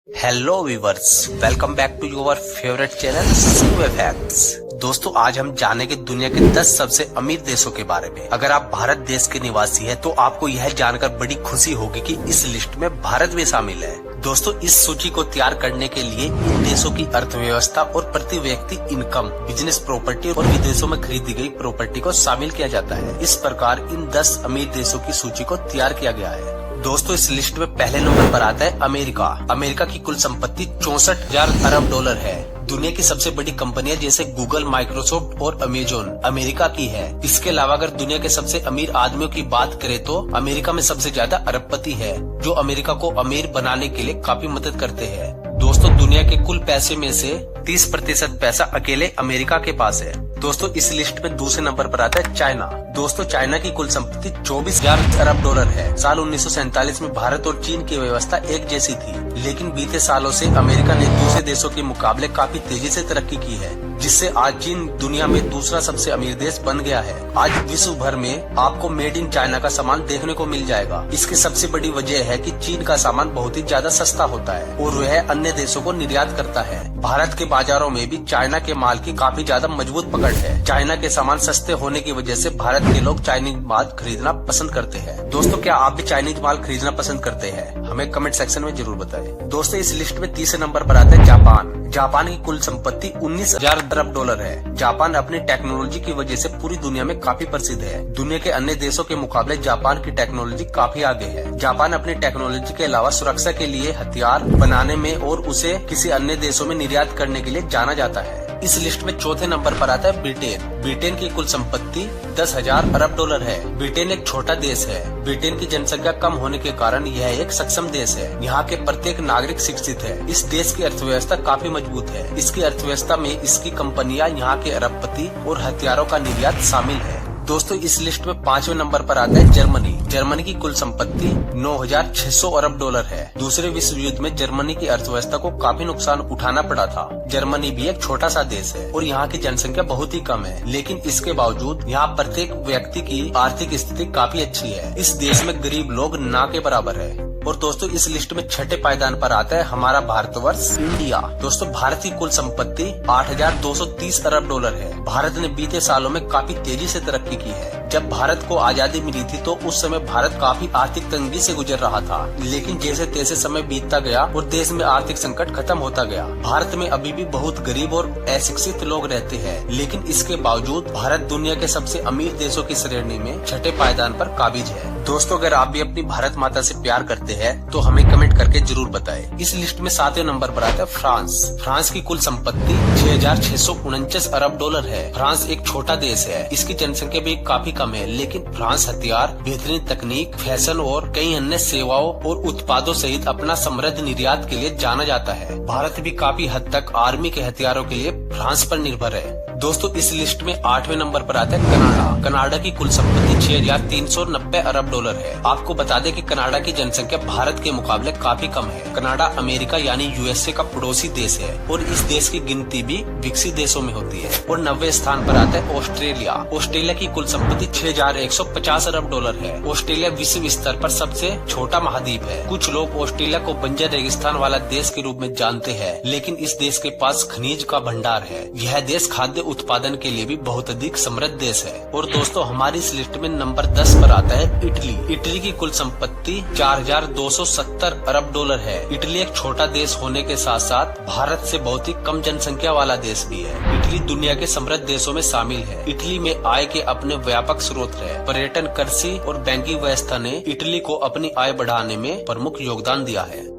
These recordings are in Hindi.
Hello viewers, welcome back to your favourite channel सीवे फैक्ट्स। दोस्तों, आज हम जानेंगे दुनिया के 10 सबसे अमीर देशों के बारे में। अगर आप भारत देश के निवासी हैं, तो आपको यह जानकर बड़ी खुशी होगी कि इस लिस्ट में भारत भी शामिल है। दोस्तों, इस सूची को तैयार करने के लिए इन देशों की अर्थव्यवस्था और प्रति व्यक्ति इनकम, बिजनेस प्रॉपर्टी और विदेशों में खरीदी गई प्रॉपर्टी को शामिल किया जाता है। इस प्रकार इन 10 अमीर देशों की सूची को तैयार किया गया है। दोस्तों, इस लिस्ट में पहले नंबर पर आता है अमेरिका। अमेरिका की कुल संपत्ति 64,000 अरब डॉलर है। दुनिया की सबसे बड़ी कंपनियां जैसे गूगल, माइक्रोसॉफ्ट और अमेजोन अमेरिका की है। इसके अलावा अगर दुनिया के सबसे अमीर आदमियों की बात करें तो अमेरिका में सबसे ज्यादा अरबपति है, जो अमेरिका को अमीर बनाने के लिए काफी मदद करते हैं। दोस्तों, दुनिया के कुल पैसे में से 30% पैसा अकेले अमेरिका के पास है। दोस्तों, इस लिस्ट में दूसरे नंबर पर आता है चाइना। दोस्तों, चाइना की कुल संपत्ति 24,000 अरब डॉलर है। साल 1947 में भारत और चीन की व्यवस्था एक जैसी थी, लेकिन बीते सालों से अमेरिका ने दूसरे देशों के मुकाबले काफी तेजी से तरक्की की है, जिससे आज चीन दुनिया में दूसरा सबसे अमीर देश बन गया है। आज विश्व भर में आपको मेड इन चाइना का सामान देखने को मिल जाएगा। इसकी सबसे बड़ी वजह है कि चीन का सामान बहुत ही ज्यादा सस्ता होता है और वह अन्य देशों को निर्यात करता है। भारत के बाजारों में भी चाइना के माल की काफी ज्यादा मजबूत पकड़ है। चाइना के सामान सस्ते होने की वजह से भारत के लोग चाइनीज माल खरीदना पसंद करते हैं। दोस्तों, क्या आप भी चाइनीज माल खरीदना पसंद करते हैं? हमें कमेंट सेक्शन में जरूर बताएं। दोस्तों, इस लिस्ट में तीसरे नंबर पर आता है जापान। जापान की कुल संपत्ति 19,000 अरब डॉलर है। जापान अपनी टेक्नोलॉजी की वजह से पूरी दुनिया में काफी प्रसिद्ध है। दुनिया के अन्य देशों के मुकाबले जापान की टेक्नोलॉजी काफी आगे है। जापान अपनी टेक्नोलॉजी के अलावा सुरक्षा के लिए हथियार बनाने में और उसे किसी अन्य देशों में निर्यात करने के लिए जाना जाता है। इस लिस्ट में चौथे नंबर पर आता है ब्रिटेन। ब्रिटेन की कुल संपत्ति 10,000 अरब डॉलर है। ब्रिटेन एक छोटा देश है। ब्रिटेन की जनसंख्या कम होने के कारण यह एक सक्षम देश है। यहाँ के प्रत्येक नागरिक शिक्षित है। इस देश की अर्थव्यवस्था काफी मजबूत है। इसकी अर्थव्यवस्था में इसकी कंपनियां, यहाँ के अरबपति और हथियारों का निर्यात शामिल है। दोस्तों, इस लिस्ट में 5वें नंबर पर आता है जर्मनी। जर्मनी की कुल संपत्ति 9,600 अरब डॉलर है। दूसरे विश्व युद्ध में जर्मनी की अर्थव्यवस्था को काफी नुकसान उठाना पड़ा था। जर्मनी भी एक छोटा सा देश है और यहाँ की जनसंख्या बहुत ही कम है, लेकिन इसके बावजूद यहाँ प्रत्येक व्यक्ति की आर्थिक स्थिति काफी अच्छी है। इस देश में गरीब लोग ना के बराबर है। और दोस्तों, इस लिस्ट में छठे पायदान पर आता है हमारा भारतवर्ष इंडिया। दोस्तों, भारत की कुल संपत्ति 8,230 अरब डॉलर है। भारत ने बीते सालों में काफी तेजी से तरक्की की है। जब भारत को आजादी मिली थी तो उस समय भारत काफी आर्थिक तंगी से गुजर रहा था, लेकिन जैसे तैसे समय बीतता गया और देश में आर्थिक संकट खत्म होता गया। भारत में अभी भी बहुत गरीब और अशिक्षित लोग रहते हैं, लेकिन इसके बावजूद भारत दुनिया के सबसे अमीर देशों की श्रेणी में छठे पायदान पर काबिज है। दोस्तों, अगर आप भी अपनी भारत माता से प्यार करते हैं तो हमें कमेंट करके जरूर बताएं। इस लिस्ट में 7वें नंबर पर आता है फ्रांस। फ्रांस की कुल संपत्ति 6,649 अरब डॉलर है। फ्रांस एक छोटा देश है। इसकी जनसंख्या भी काफी कम है, लेकिन फ्रांस हथियार, बेहतरीन तकनीक, फैशन और कई अन्य सेवाओं और उत्पादों सहित अपना समृद्ध निर्यात के लिए जाना जाता है। भारत भी काफी हद तक आर्मी के हथियारों के लिए फ्रांस पर निर्भर है। दोस्तों, इस लिस्ट में 8वें नंबर पर आता है कनाडा। कनाडा की कुल संपत्ति 6,390 अरब डॉलर है। आपको बता दें कि कनाडा की जनसंख्या भारत के मुकाबले काफी कम है। कनाडा अमेरिका यानी यूएसए का पड़ोसी देश है और इस देश की गिनती भी विकसित देशों में होती है। और 90वें स्थान पर आता है ऑस्ट्रेलिया। ऑस्ट्रेलिया की कुल संपत्ति 6,150 अरब डॉलर है। ऑस्ट्रेलिया विश्व स्तर पर सबसे छोटा महाद्वीप है। कुछ लोग ऑस्ट्रेलिया को बंजर रेगिस्तान वाला देश के रूप में जानते हैं, लेकिन इस देश के पास खनिज का भंडार है। यह देश खाद्य उत्पादन के लिए भी बहुत अधिक समृद्ध देश है। और दोस्तों, हमारी इस लिस्ट में नंबर 10 पर आता है इटली। इटली की कुल संपत्ति 4,270 अरब डॉलर है। इटली एक छोटा देश होने के साथ साथ भारत से बहुत ही कम जनसंख्या वाला देश भी है। इटली दुनिया के समृद्ध देशों में शामिल है। इटली में आय के अपने व्यापक स्रोत है। पर्यटन, कृषि और बैंकिंग व्यवस्था ने इटली को अपनी आय बढ़ाने में प्रमुख योगदान दिया है।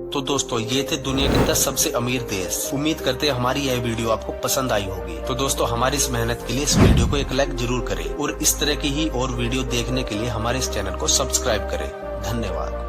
तो दोस्तों, ये थे दुनिया के 10 सबसे अमीर देश। उम्मीद करते हैं हमारी यह वीडियो आपको पसंद आई होगी। तो दोस्तों, हमारी इस मेहनत के लिए इस वीडियो को एक लाइक जरूर करें और इस तरह की ही और वीडियो देखने के लिए हमारे इस चैनल को सब्सक्राइब करें। धन्यवाद।